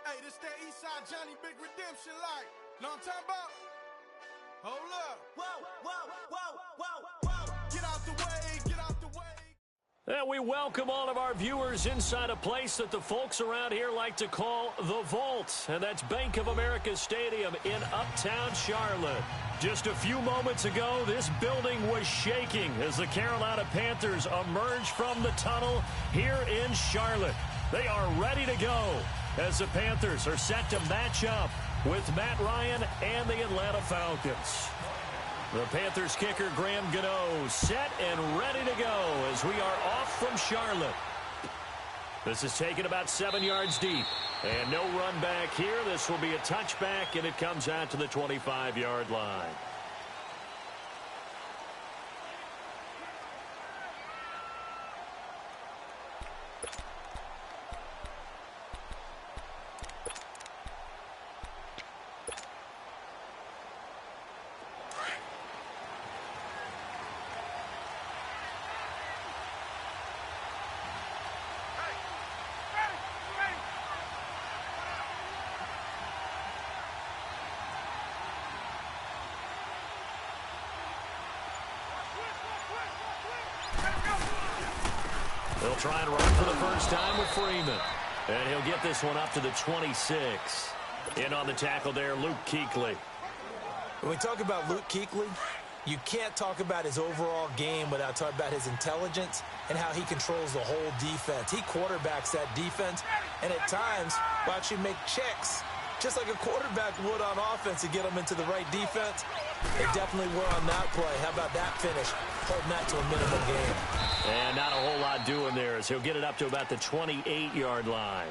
Hey, this that Eastside Johnny Big Redemption like. Know what I'm talking about? Hold up. Whoa, whoa, whoa, whoa, whoa. Get out the way, get out the way. And we welcome all of our viewers inside a place that the folks around here like to call the Vault. And that's Bank of America Stadium in Uptown Charlotte. Just a few moments ago, this building was shaking as the Carolina Panthers emerged from the tunnel here in Charlotte. They are ready to go as the Panthers are set to match up with Matt Ryan and the Atlanta Falcons. The Panthers kicker Graham Gano set and ready to go as we are off from Charlotte. This is taken about 7 yards deep. And no run back here. This will be a touchback, and it comes out to the 25-yard line. They'll try and run for the first time with Freeman. And he'll get this one up to the 26. In on the tackle there, Luke Kuechly. When we talk about Luke Kuechly, you can't talk about his overall game without talking about his intelligence and how he controls the whole defense. He quarterbacks that defense, and at times will actually make checks, just like a quarterback would on offense to get them into the right defense. They definitely were on that play. How about that finish? Holding that to a minimum game. And not a whole lot doing there as he'll get it up to about the 28-yard line.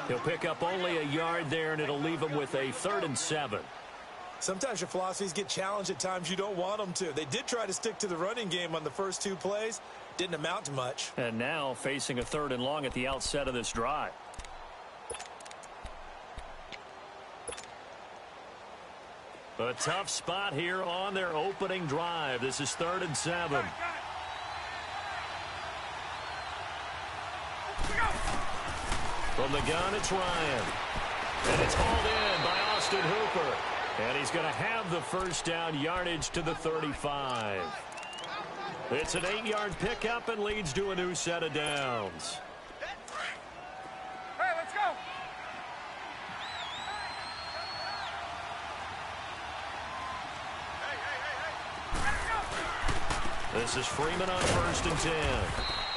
He'll pick up only a yard there, and it'll leave him with a 3rd and 7. Sometimes your philosophies get challenged at times you don't want them to. They did try to stick to the running game on the first 2 plays. Didn't amount to much. And now facing a 3rd and long at the outset of this drive. A tough spot here on their opening drive. This is 3rd and 7. From the gun, it's Ryan. And it's hauled in by Austin Hooper. And he's going to have the first down yardage to the 35. It's an 8-yard pickup and leads to a new set of downs. Hey, let's go. This is Freeman on 1st and 10.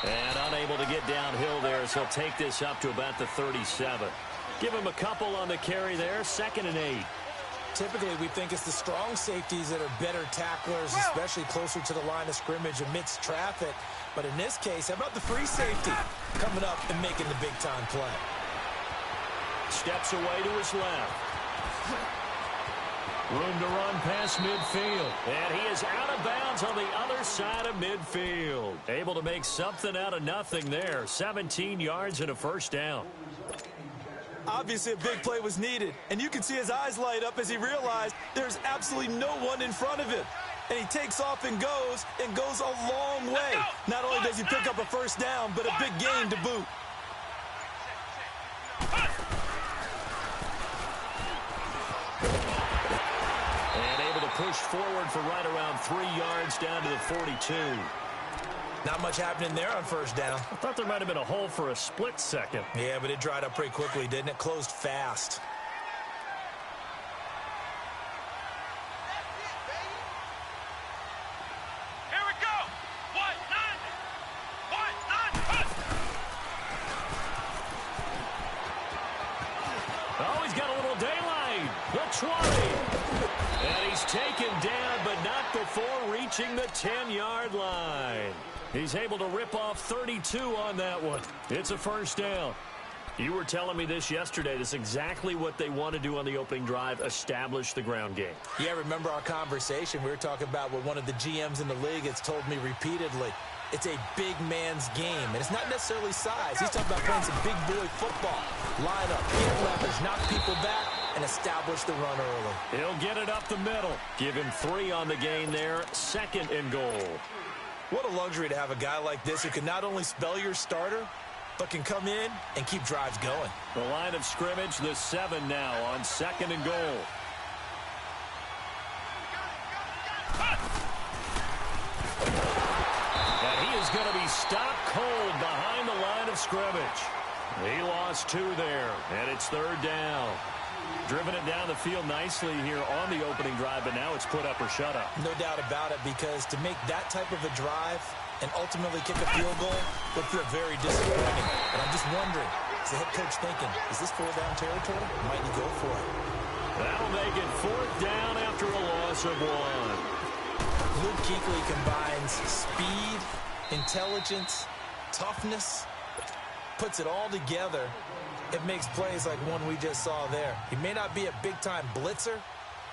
And unable to get downhill there, so he'll take this up to about the 37. Give him a couple on the carry there, 2nd and 8. Typically, we think it's the strong safeties that are better tacklers, especially closer to the line of scrimmage amidst traffic. But in this case, how about the free safety coming up and making the big-time play? Steps away to his left. Room to run past midfield. And he is out of bounds on the other side of midfield. Able to make something out of nothing there. 17 yards and a first down. Obviously, a big play was needed. And you can see his eyes light up as he realized there's absolutely no one in front of him. And he takes off and goes a long way. Not only does he pick up a first down, but a big gain to boot. Pushed forward for right around 3 yards down to the 42. Not much happening there on first down. I thought there might have been a hole for a split second. Yeah, but it dried up pretty quickly, didn't it? Closed fast. Here we go. What? None. Oh, he's got a little daylight. The 20. And he's taken down, but not before reaching the 10-yard line. He's able to rip off 32 on that one. It's a first down. You were telling me this yesterday. This is exactly what they want to do on the opening drive, establish the ground game. Yeah, remember our conversation. We were talking about what one of the GMs in the league has told me repeatedly. It's a big man's game, and it's not necessarily size. He's talking about playing some big boy football. Line up, get leverage, knock people back, and establish the run early. He'll get it up the middle. Give him 3 on the gain there. 2nd and goal. What a luxury to have a guy like this who can not only spell your starter, but can come in and keep drives going. The line of scrimmage, the 7 now on 2nd and goal. And he is going to be stopped cold behind the line of scrimmage. He lost 2 there, and it's 3rd down. Driven it down the field nicely here on the opening drive, but now it's put up or shut up. No doubt about it, because to make that type of a drive and ultimately kick a field goal would feel very disappointing. And I'm just wondering, is the head coach thinking, is this 4th down territory? Might he go for it? That'll make it 4th down after a loss of 1. Luke Kuechly combines speed, intelligence, toughness, puts it all together. It makes plays like one we just saw there. He may not be a big-time blitzer,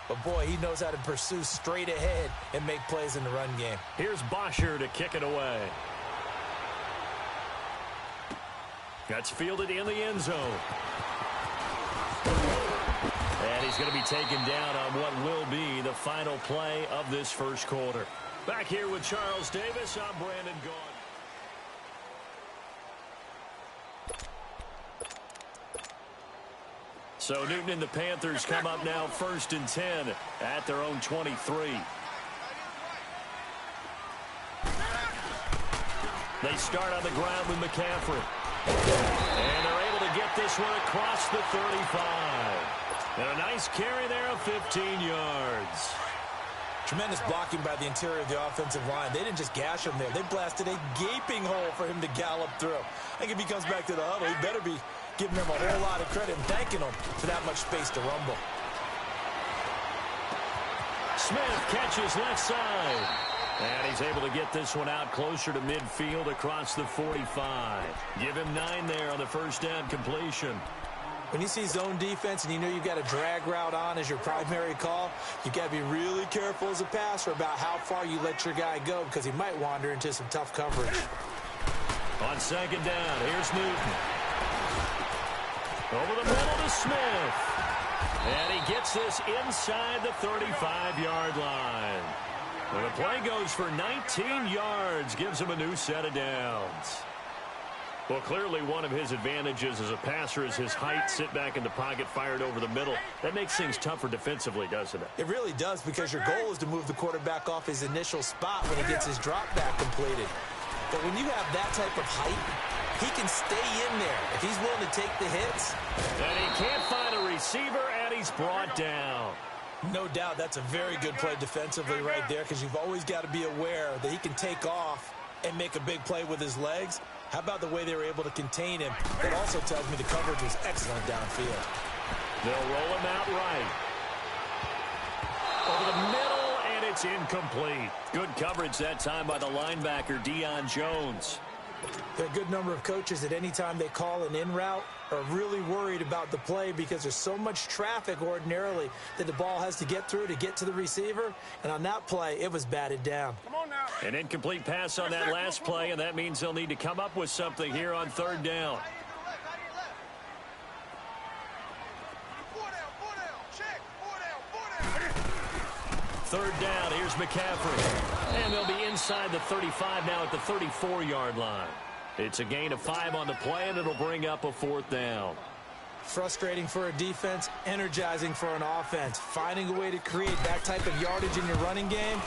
but, boy, he knows how to pursue straight ahead and make plays in the run game. Here's Bosher to kick it away. That's fielded in the end zone. And he's going to be taken down on what will be the final play of this first quarter. Back here with Charles Davis, I'm Brandon Gaudin. So Newton and the Panthers come up now 1st and 10 at their own 23. They start on the ground with McCaffrey. And they're able to get this one across the 35. And a nice carry there of 15 yards. Tremendous blocking by the interior of the offensive line. They didn't just gash him there. They blasted a gaping hole for him to gallop through. I think if he comes back to the huddle, he better be giving them a whole lot of credit and thanking them for that much space to rumble. Smith catches left side. And he's able to get this one out closer to midfield across the 45. Give him 9 there on the 1st down completion. When you see zone defense and you know you've got a drag route on as your primary call, you've got to be really careful as a passer about how far you let your guy go, because he might wander into some tough coverage. On 2nd down, here's Newton. Over the middle to Smith. And he gets this inside the 35-yard line. And the play goes for 19 yards, gives him a new set of downs. Well, clearly one of his advantages as a passer is his height. Sit back in the pocket, fired over the middle. That makes things tougher defensively, doesn't it? It really does, because your goal is to move the quarterback off his initial spot when he gets his drop back completed. But when you have that type of height, he can stay in there if he's willing to take the hits. And he can't find a receiver, and he's brought down. No doubt that's a very good play defensively right there, because you've always got to be aware that he can take off and make a big play with his legs. How about the way they were able to contain him? That also tells me the coverage was excellent downfield. They'll roll him out right. Over the middle, and it's incomplete. Good coverage that time by the linebacker, Deion Jones. There are a good number of coaches at any time they call an in route are really worried about the play, because there's so much traffic ordinarily that the ball has to get through to get to the receiver. And on that play, it was batted down. Come on now. An incomplete pass on that last play, and that means they'll need to come up with something here on 3rd down. 3rd down, here's McCaffrey. And they'll be inside the 35 now at the 34-yard line. It's a gain of 5 on the play, and it'll bring up a 4th down. Frustrating for a defense, energizing for an offense. Finding a way to create that type of yardage in your running game,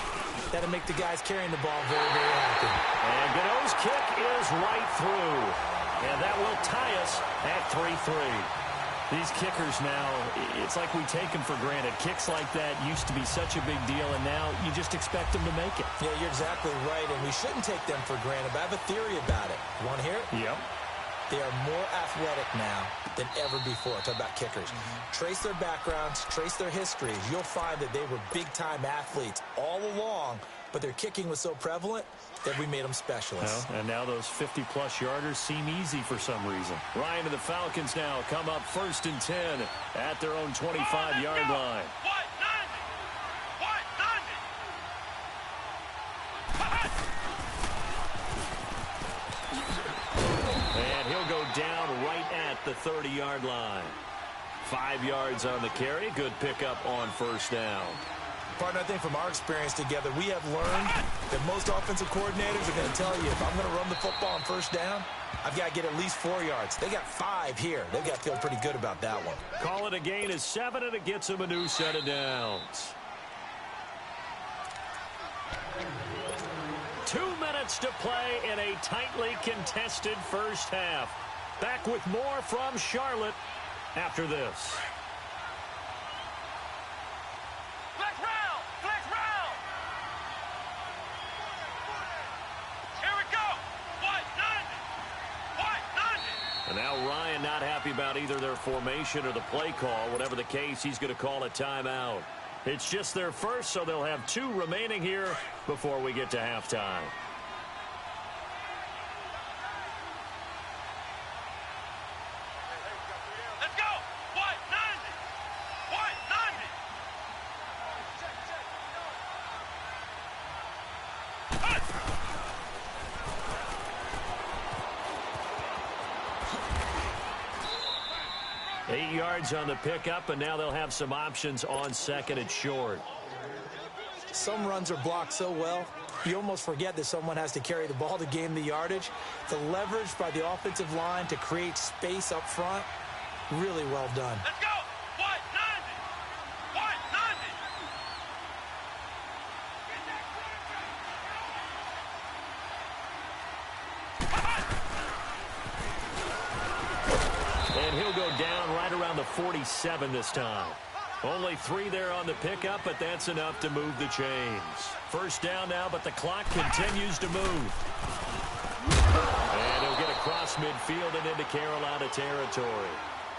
that'll make the guys carrying the ball very, very happy. And Gano's kick is right through. And that will tie us at 3-3. These kickers now, it's like we take them for granted. Kicks like that used to be such a big deal, and now you just expect them to make it. Yeah, you're exactly right, and we shouldn't take them for granted. But I have a theory about it. You want to hear it? Yep. They are more athletic now than ever before. Talk about kickers. Trace their backgrounds, trace their histories. You'll find that they were big-time athletes all along, but their kicking was so prevalent that we made them specialists. Well, and now those 50-plus yarders seem easy for some reason. Ryan and the Falcons now come up 1st and 10 at their own 25-yard line. And he'll go down right at the 30-yard line. 5 yards on the carry. Good pickup on 1st down. Partner, I think from our experience together, we have learned that most offensive coordinators are going to tell you, if I'm going to run the football on first down, I've got to get at least 4 yards. They got 5 here. They've got to feel pretty good about that one. Call it a gain of 7, and it gets them a new set of downs. 2 minutes to play in a tightly contested first half. Back with more from Charlotte after this. And now Ryan not happy about either their formation or the play call. Whatever the case, he's going to call a timeout. It's just their first, so they'll have 2 remaining here before we get to halftime. Let's go! White 90! White 8 yards on the pickup, and now they'll have some options on second and short. Some runs are blocked so well, you almost forget that someone has to carry the ball to gain the yardage. The leverage by the offensive line to create space up front, really well done. Let's go! White 90! White 90! And he'll go down right around the 47 this time. Only 3 there on the pickup, but that's enough to move the chains. First down now, but the clock continues to move. And he'll get across midfield and into Carolina territory.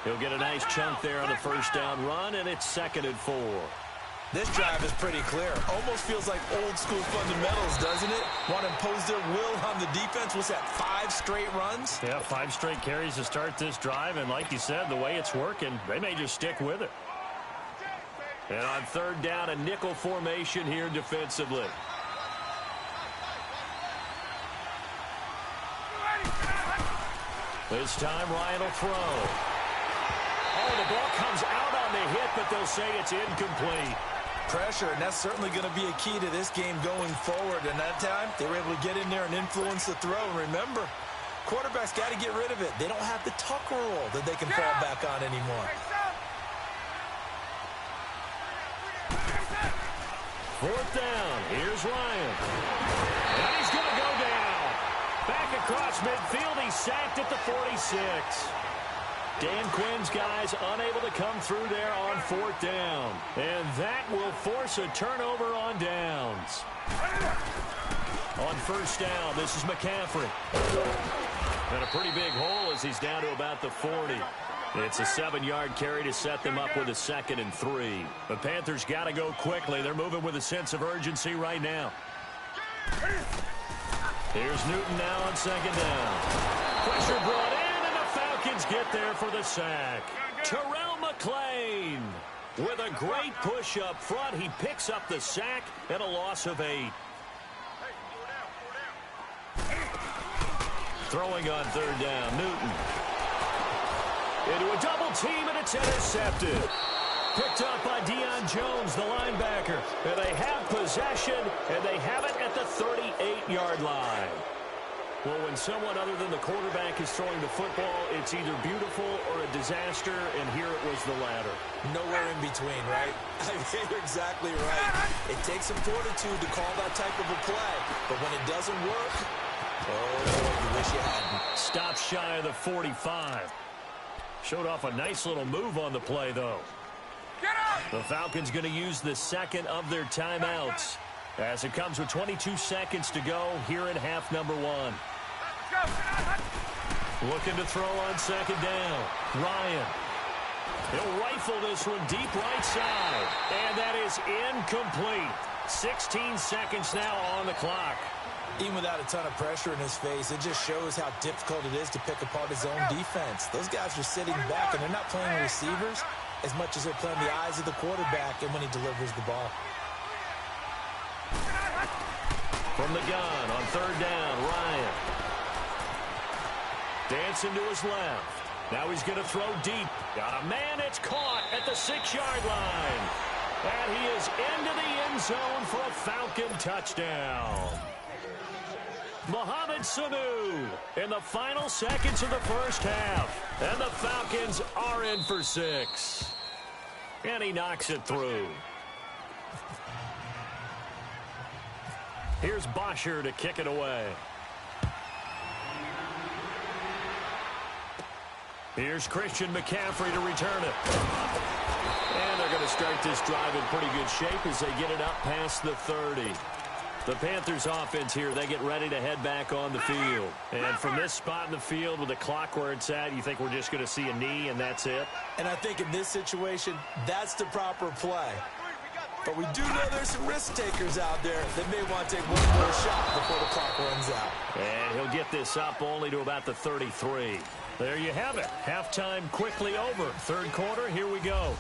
He'll get a nice chunk there on the first down run, and it's 2nd and 4. This drive is pretty clear. Almost feels like old school fundamentals, doesn't it? Want to impose their will on the defense. What's that, 5 straight runs? Yeah, 5 straight carries to start this drive, and like you said, the way it's working, they may just stick with it. And on 3rd down, a nickel formation here defensively. This time, Ryan will throw. Oh, the ball comes out on the hit, but they'll say it's incomplete. Pressure, and that's certainly going to be a key to this game going forward. And that time, they were able to get in there and influence the throw. And remember, quarterbacks got to get rid of it. They don't have the tuck rule that they can fall back on anymore. 4th down. Here's Ryan. And he's going to go down. Back across midfield. He's sacked at the 46. Dan Quinn's guys unable to come through there on 4th down. And that will force a turnover on downs. On 1st down, this is McCaffrey. And a pretty big hole as he's down to about the 40. It's a 7-yard carry to set them up with a 2nd and 3. The Panthers got to go quickly. They're moving with a sense of urgency right now. Here's Newton now on 2nd down. Pressure brought in, and the Falcons get there for the sack. Terrell McClain with a great push up front. He picks up the sack and a loss of 8. Throwing on 3rd down, Newton. Into a double team, and it's intercepted. Picked up by Deion Jones, the linebacker. And they have possession, and they have it at the 38-yard line. Well, when someone other than the quarterback is throwing the football, it's either beautiful or a disaster, and here it was the latter. Nowhere in between, right? I mean, you're exactly right. It takes some fortitude to call that type of a play, but when it doesn't work, oh, you wish you hadn't. Stop shy of the 45. Showed off a nice little move on the play, though. The Falcons going to use the 2nd of their timeouts as it comes with 22 seconds to go here in half number 1. Looking to throw on 2nd down. Ryan. He'll rifle this one deep right side. And that is incomplete. 16 seconds now on the clock. Even without a ton of pressure in his face, it just shows how difficult it is to pick apart his own defense. Those guys are sitting back, and they're not playing receivers as much as they're playing the eyes of the quarterback and when he delivers the ball. From the gun on 3rd down, Ryan. Dancing to his left. Now he's going to throw deep. Got a man, it's caught at the 6-yard line. And he is into the end zone for a Falcon touchdown. Mohamed Sanu in the final seconds of the first half. And the Falcons are in for 6. And he knocks it through. Here's Bosher to kick it away. Here's Christian McCaffrey to return it. And they're going to start this drive in pretty good shape as they get it up past the 30. The Panthers offense here, they get ready to head back on the field. And from this spot in the field with the clock where it's at, you think we're just going to see a knee and that's it? And I think in this situation, that's the proper play. But we do know there's some risk takers out there that may want to take one more shot before the clock runs out. And he'll get this up only to about the 33. There you have it. Halftime quickly over. Third quarter, here we go.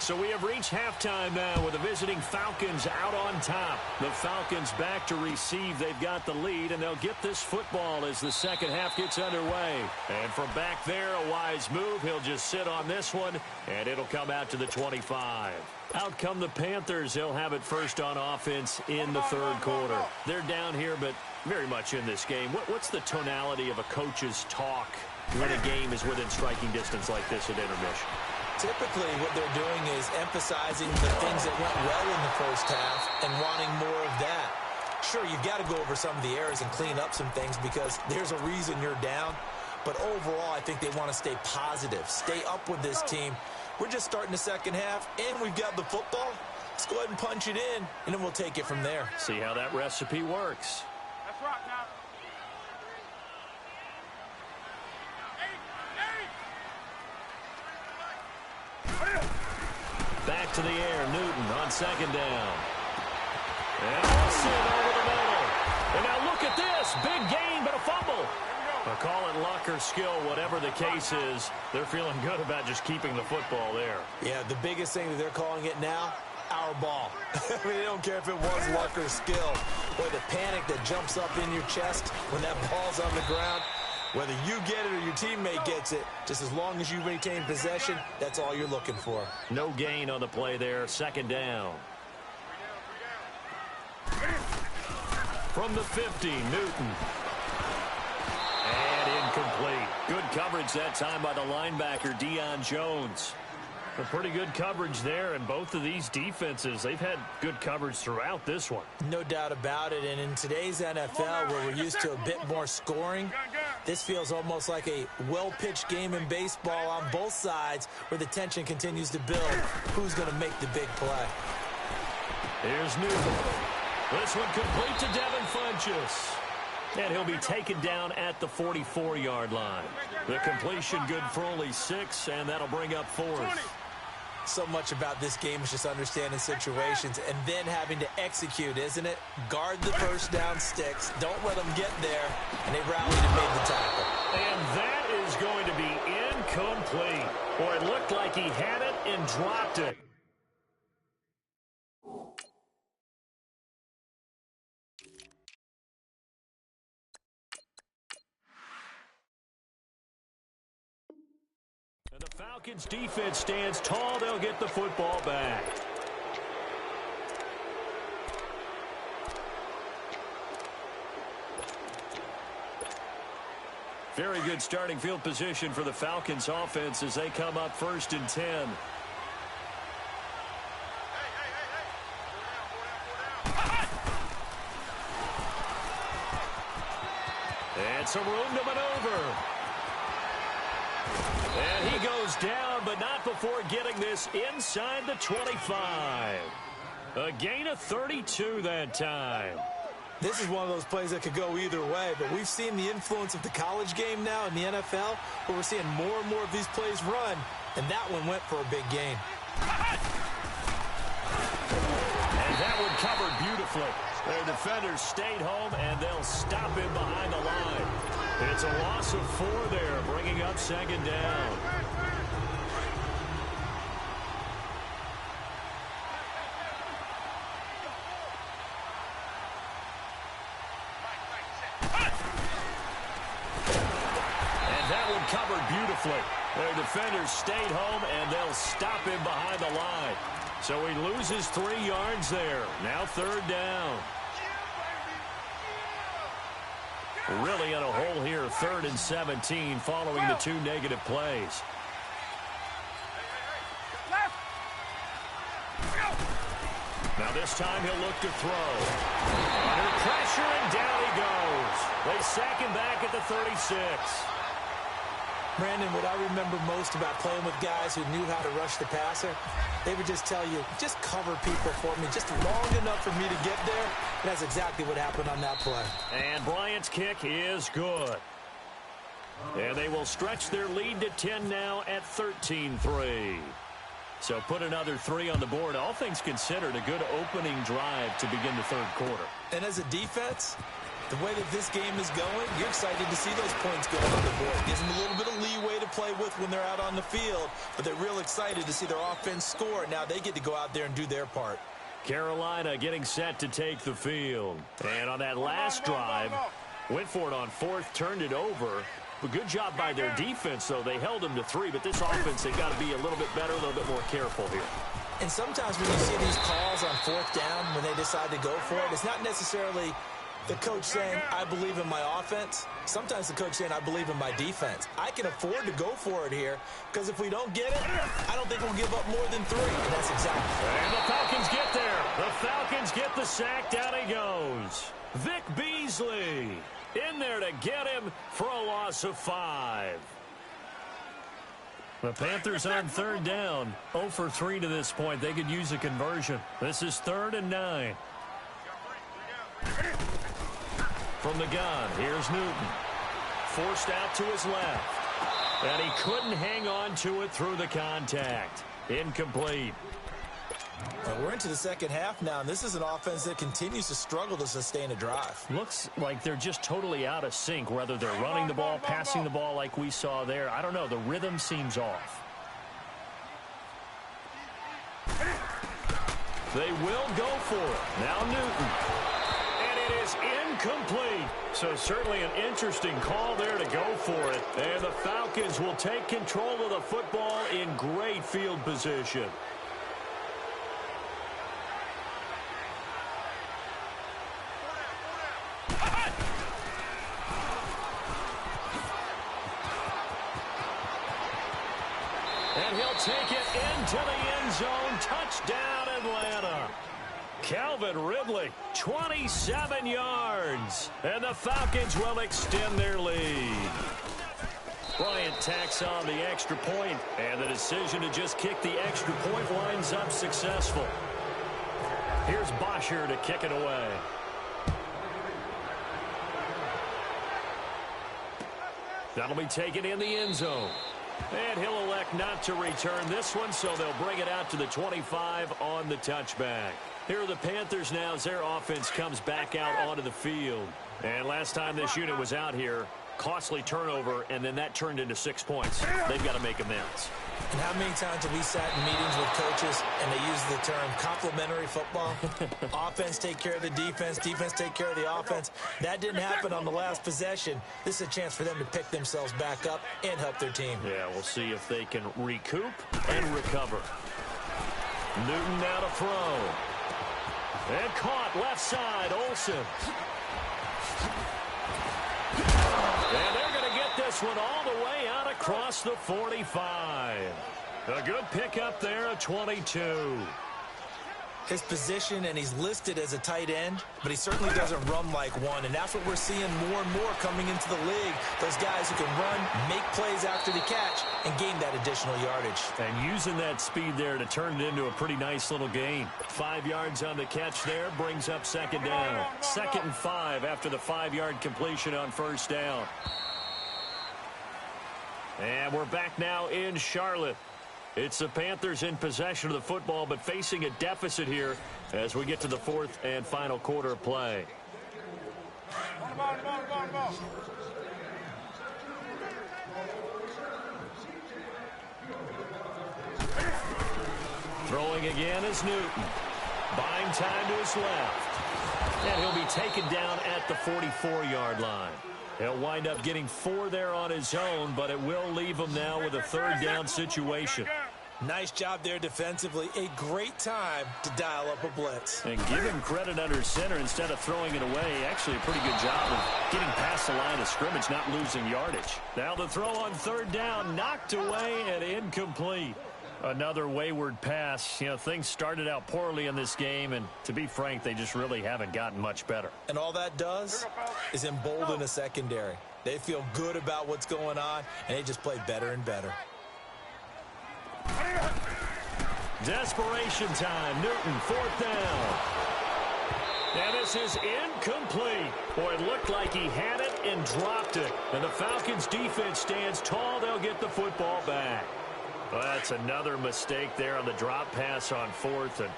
So we have reached halftime now with the visiting Falcons out on top. The Falcons back to receive. They've got the lead, and they'll get this football as the second half gets underway. And from back there, a wise move. He'll just sit on this one, and it'll come out to the 25. Out come the Panthers. They'll have it first on offense in the third quarter. They're down here, but very much in this game. What's the tonality of a coach's talk when a game is within striking distance like this at intermission? Typically, what they're doing is emphasizing the things that went well in the first half and wanting more of that. Sure, you've got to go over some of the errors and clean up some things because there's a reason you're down. But overall, I think they want to stay positive, stay up with this team. We're just starting the second half, and we've got the football. Let's go ahead and punch it in, and then we'll take it from there. See how that recipe works. Let's rock now. Back to the air, Newton on second down. And Wilson over the middle. And now look at this. Big gain, but a fumble. Call it luck or skill, whatever the case is. They're feeling good about just keeping the football there. Yeah, the biggest thing that they're calling it now, our ball. I mean, they don't care if it was luck or skill. Boy, the panic that jumps up in your chest when that ball's on the ground, whether you get it or your teammate gets it, just as long as you maintain possession, that's all you're looking for. No gain on the play there. Second down. From the 50, Newton. And incomplete. Good coverage that time by the linebacker, Deion Jones. A pretty good coverage there, and both of these defenses, they've had good coverage throughout this one. No doubt about it, and in today's NFL, where we're used to a bit more scoring, this feels almost like a well-pitched game in baseball on both sides where the tension continues to build. Who's going to make the big play? Here's Newton. This one complete to Devin Funchess. And he'll be taken down at the 44-yard line. The completion good for only 6, and that'll bring up 4th. So much about this game is just understanding situations and then having to execute, isn't it? Guard the first down sticks. Don't let them get there. And they rallied and made the tackle. And that is going to be incomplete. Or it looked like he had it and dropped it. And the Falcons defense stands tall. They'll get the football back. Very good starting field position for the Falcons offense as they come up 1st and 10. And some room to maneuver. And he goes down, but not before getting this inside the 25. A gain of 32 that time. This is one of those plays that could go either way, but we've seen the influence of the college game now in the NFL, where we're seeing more and more of these plays run, and that one went for a big gain. And that one covered beautifully. Their defenders stayed home, and they'll stop him behind the line. It's a loss of 4 there, bringing up 2nd down. And that one covered beautifully. Their defenders stayed home, and they'll stop him behind the line. So he loses 3 yards there. Now 3rd down. Really in a hole here, 3rd and 17 following the 2 negative plays. Now this time he'll look to throw. Under pressure, and down he goes. They sack him back at the 36. Brandon, what I remember most about playing with guys who knew how to rush the passer, they would just tell you, just cover people for me, just long enough for me to get there. And that's exactly what happened on that play. And Bryant's kick is good. And they will stretch their lead to 10 now at 13-3. So put another 3 on the board. All things considered, a good opening drive to begin the 3rd quarter. And as a defense, the way that this game is going, you're excited to see those points going on the board. Gives them a little bit of leeway to play with when they're out on the field, but they're real excited to see their offense score. Now they get to go out there and do their part. Carolina getting set to take the field. And on that last drive, went for it on 4th, turned it over. But good job by their defense, though. They held them to 3, but this offense, they've got to be a little bit better, a little bit more careful here. And sometimes when you see these calls on 4th down, when they decide to go for it, it's not necessarily the coach saying, I believe in my offense. Sometimes the coach saying, I believe in my defense. I can afford to go for it here, because if we don't get it, I don't think we'll give up more than 3. And that's exactly. And the Falcons get there. The Falcons get the sack. Down he goes. Vic Beasley in there to get him for a loss of 5. The Panthers on 3rd down. 0 for 3 to this point. They could use a conversion. This is 3rd and 9. From the gun, here's Newton. Forced out to his left. And he couldn't hang on to it through the contact. Incomplete. We're into the 2nd half now, and this is an offense that continues to struggle to sustain a drive. Looks like they're just totally out of sync, whether they're running the ball, passing the ball like we saw there. I don't know. The rhythm seems off. They will go for it. Now Newton. And it is incomplete. So certainly an interesting call there to go for it. And the Falcons will take control of the football in great field position. And he'll take it into the end zone. Touchdown, Atlanta. Calvin Ridley, 27 yards. And the Falcons will extend their lead. Bryant tacks on the extra point, and the decision to just kick the extra point winds up successful. Here's Bosher to kick it away. That'll be taken in the end zone. And he'll elect not to return this one, so they'll bring it out to the 25 on the touchback. Here are the Panthers now as their offense comes back out onto the field. And last time this unit was out here, costly turnover, and then that turned into 6 points. They've got to make amends. And how many times have we sat in meetings with coaches and they use the term complementary football? Offense take care of the defense, defense take care of the offense. That didn't happen on the last possession. This is a chance for them to pick themselves back up and help their team. Yeah, we'll see if they can recoup and recover. Newton now to throw. And caught left side, Olsen. And they're going to get this one all the way out across the 45. A good pickup there at 22. His position, and he's listed as a tight end, but he certainly doesn't run like one, and that's what we're seeing more and more coming into the league. Those guys who can run, make plays after the catch, and gain that additional yardage. And using that speed there to turn it into a pretty nice little gain. 5 yards on the catch there brings up 2nd down. 2nd and 5 after the 5-yard completion on 1st down. And we're back now in Charlotte. It's the Panthers in possession of the football, but facing a deficit here as we get to the 4th and final quarter of play. Throwing again is Newton. Buying time to his left. And he'll be taken down at the 44-yard line. He'll wind up getting 4 there on his own, but it will leave him now with a 3rd down situation. Nice job there defensively. A great time to dial up a blitz. And give him credit under center instead of throwing it away. Actually, a pretty good job of getting past the line of scrimmage, not losing yardage. Now the throw on 3rd down, knocked away and incomplete. Another wayward pass. You know, things started out poorly in this game, and to be frank, they just really haven't gotten much better. And all that does is embolden a secondary. They feel good about what's going on, and they just play better and better. Desperation time. Newton, 4th down. And this is incomplete. Boy, it looked like he had it and dropped it. And the Falcons defense stands tall. They'll get the football back. Well, that's another mistake there on the drop pass on 4th, and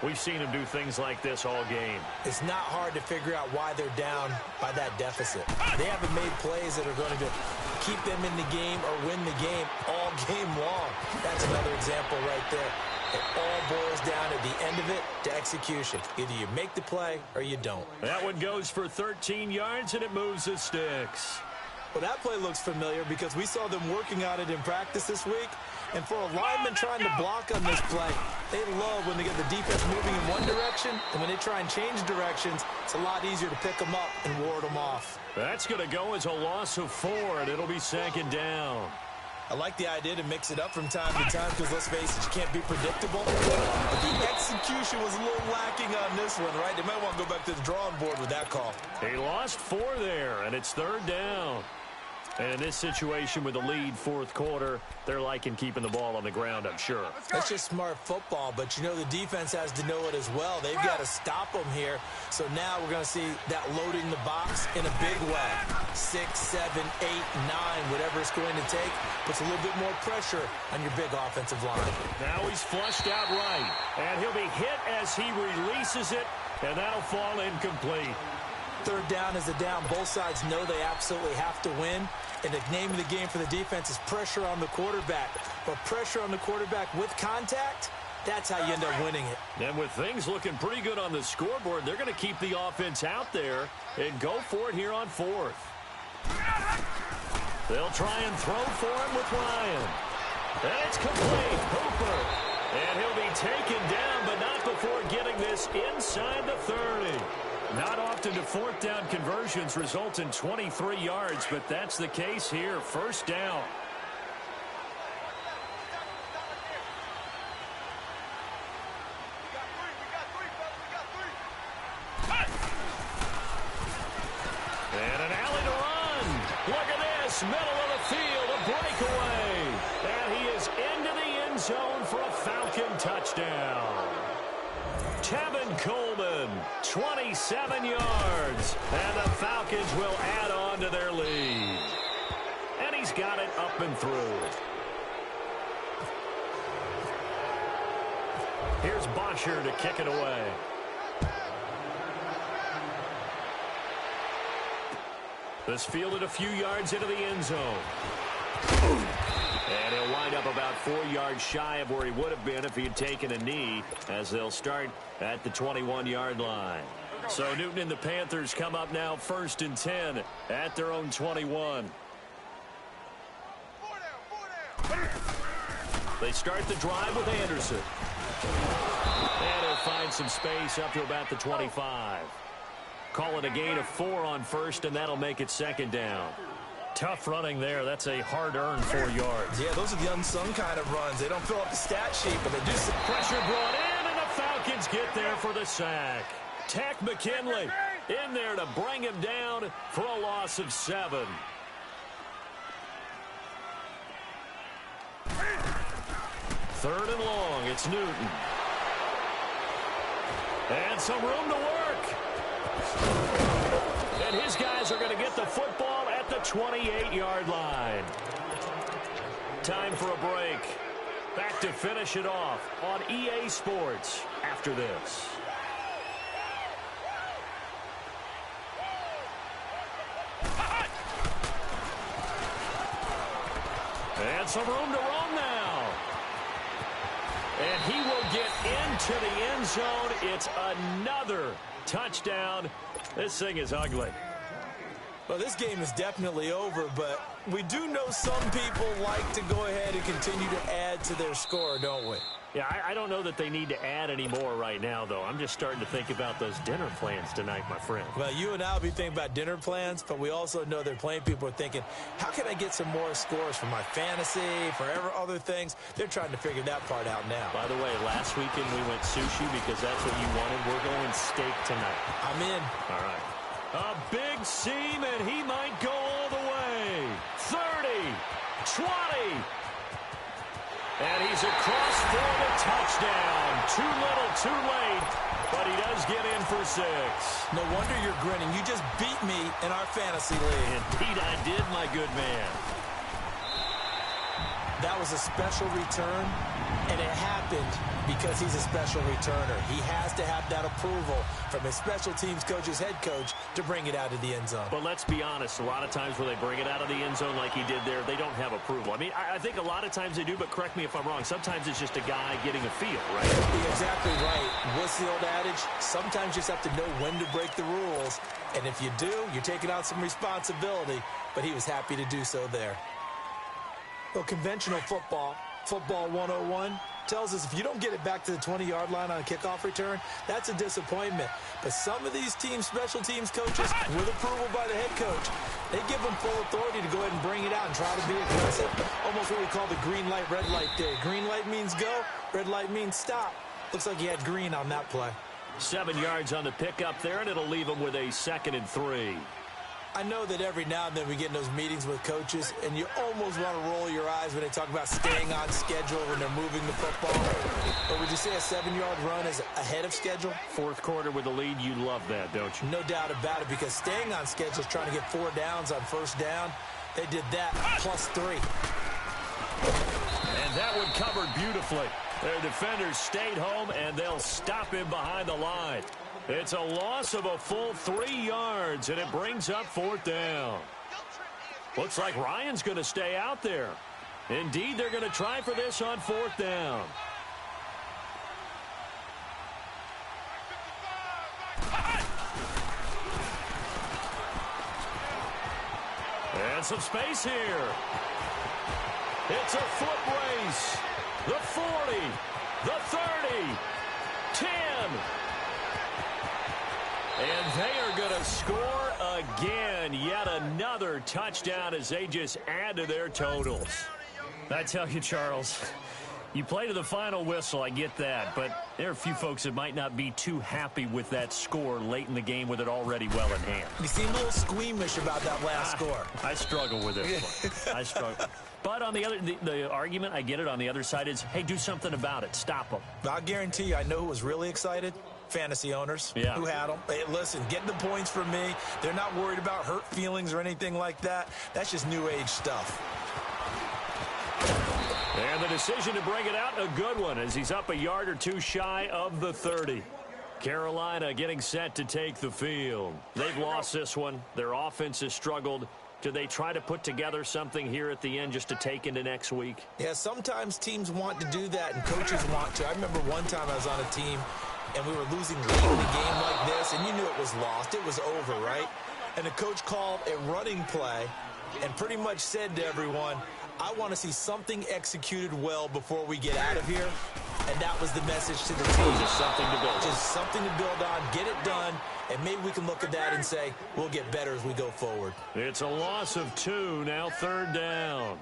we've seen him do things like this all game. It's not hard to figure out why they're down by that deficit. They haven't made plays that are going to keep them in the game or win the game all game long. That's another example right there. It all boils down at the end of it to execution. Either you make the play or you don't. That one goes for 13 yards, and it moves the sticks. Well, that play looks familiar because we saw them working on it in practice this week. And for a lineman trying to block on this play, they love when they get the defense moving in one direction, and when they try and change directions, it's a lot easier to pick them up and ward them off. That's going to go as a loss of 4, and it'll be 2nd down. I like the idea to mix it up from time to time because, let's face it, you can't be predictable. But the execution was a little lacking on this one, right? They might want to go back to the drawing board with that call. He lost 4 there, and it's 3rd down. And in this situation with the lead 4th quarter, they're liking keeping the ball on the ground, I'm sure. That's just smart football, but you know the defense has to know it as well. They've got to stop them here. So now we're going to see that loading the box in a big way. 6, 7, 8, 9, whatever it's going to take, puts a little bit more pressure on your big offensive line. Now he's flushed out right, and he'll be hit as he releases it, and that'll fall incomplete. 3rd down is a down. Both sides know they absolutely have to win. And the name of the game for the defense is pressure on the quarterback. But pressure on the quarterback with contact, that's how you end up winning it. And with things looking pretty good on the scoreboard, they're going to keep the offense out there and go for it here on 4th. They'll try and throw for him with Ryan. And it's complete. Hooper. And he'll be taken down, but not before getting this inside the 30. Not often do 4th down conversions result in 23 yards, but that's the case here. 1st down. And an alley to run. Look at this. Middle of the field, a breakaway. And he is into the end zone for a Falcon touchdown. Tevin Coleman, 27 yards, and the Falcons will add on to their lead. And he's got it up and through. Here's Bosher to kick it away. This fielded a few yards into the end zone. And he'll wind up about 4 yards shy of where he would have been if he had taken a knee, as they'll start at the 21-yard line. So Newton and the Panthers come up now 1st and 10 at their own 21. They start the drive with Anderson. And he'll find some space up to about the 25. Call it a gain of 4 on 1st, and that'll make it 2nd down. Tough running there. That's a hard-earned 4 yards. Yeah, those are the unsung kind of runs. They don't fill up the stat sheet, but they do some pressure brought in, and the Falcons get there for the sack. Tack McKinley in there to bring him down for a loss of 7. Third and long. It's Newton. And some room to work. And his guys are going to get the football at the 28-yard line. Time for a break. Back to finish it off on EA Sports after this. And some room to roam now. And he will get into the end zone. It's another touchdown. This thing is ugly. Well, this game is definitely over, but we do know some people like to go ahead and continue to add to their score, don't we? Yeah, I don't know that they need to add any more right now, though. I'm just starting to think about those dinner plans tonight, my friend. Well, you and I will be thinking about dinner plans, but we also know they're playing people are thinking, how can I get some more scores for my fantasy, for other things? They're trying to figure that part out now. By the way, last weekend we went sushi because that's what you wanted. We're going steak tonight. I'm in. All right. A big seam, and he might go all the way. 30, 20. And he's across for the touchdown. Too little, too late, but he does get in for 6. No wonder you're grinning. You just beat me in our fantasy league. Indeed I did, my good man. That was a special return, and it happened because he's a special returner. He has to have that approval from his special teams coach's head coach to bring it out of the end zone. But let's be honest, a lot of times when they bring it out of the end zone like he did there, they don't have approval. I mean, I think a lot of times they do, but correct me if I'm wrong. Sometimes it's just a guy getting a feel, right? You're exactly right. What's the old adage? Sometimes you just have to know when to break the rules. And if you do, you're taking on some responsibility. But he was happy to do so there. Well, conventional football 101, tells us if you don't get it back to the 20-yard line on a kickoff return, that's a disappointment. But some of these special teams coaches, with approval by the head coach, they give them full authority to go ahead and bring it out and try to be aggressive. Almost what we call the green light, red light day. Green light means go, red light means stop. Looks like he had green on that play. 7 yards on the pickup there, and it'll leave him with a 2nd and 3. I know that every now and then we get in those meetings with coaches, and you almost want to roll your eyes when they talk about staying on schedule when they're moving the football. But would you say a 7-yard run is ahead of schedule? Fourth quarter with the lead, you love that, don't you? No doubt about it, because staying on schedule is trying to get 4 downs on first down. They did that plus 3. And that one covered beautifully. Their defenders stayed home, and they'll stop him behind the line. It's a loss of a full 3 yards, and it brings up 4th down. Looks like Ryan's going to stay out there. Indeed, they're going to try for this on 4th down. And some space here. It's a foot race. The 40, the 30, 10. And they are going to score again. Yet another touchdown as they just add to their totals. I tell you, Charles, you play to the final whistle, I get that. But there are a few folks that might not be too happy with that score late in the game with it already well in hand. You seem a little squeamish about that last score. I struggle with it. I struggle. But on the argument, I get it, on the other side is, hey, do something about it. Stop them. I'll guarantee you, I know who was really excited. Fantasy owners who had them. Hey, listen, getting the points from me. They're not worried about hurt feelings or anything like that. That's just new age stuff. And the decision to bring it out, a good one, as he's up a yard or two shy of the 30. Carolina getting set to take the field. They've lost this one. Their offense has struggled. Do they try to put together something here at the end just to take into next week? Yeah, sometimes teams want to do that and coaches want to. I remember one time I was on a team and we were losing late in the game like this, and you knew it was lost. It was over, right? And the coach called a running play and pretty much said to everyone, I want to see something executed well before we get out of here. And that was the message to the team. Just something to build on. Just something to build on, get it done, and maybe we can look at that and say, we'll get better as we go forward. It's a loss of 2, now 3rd down.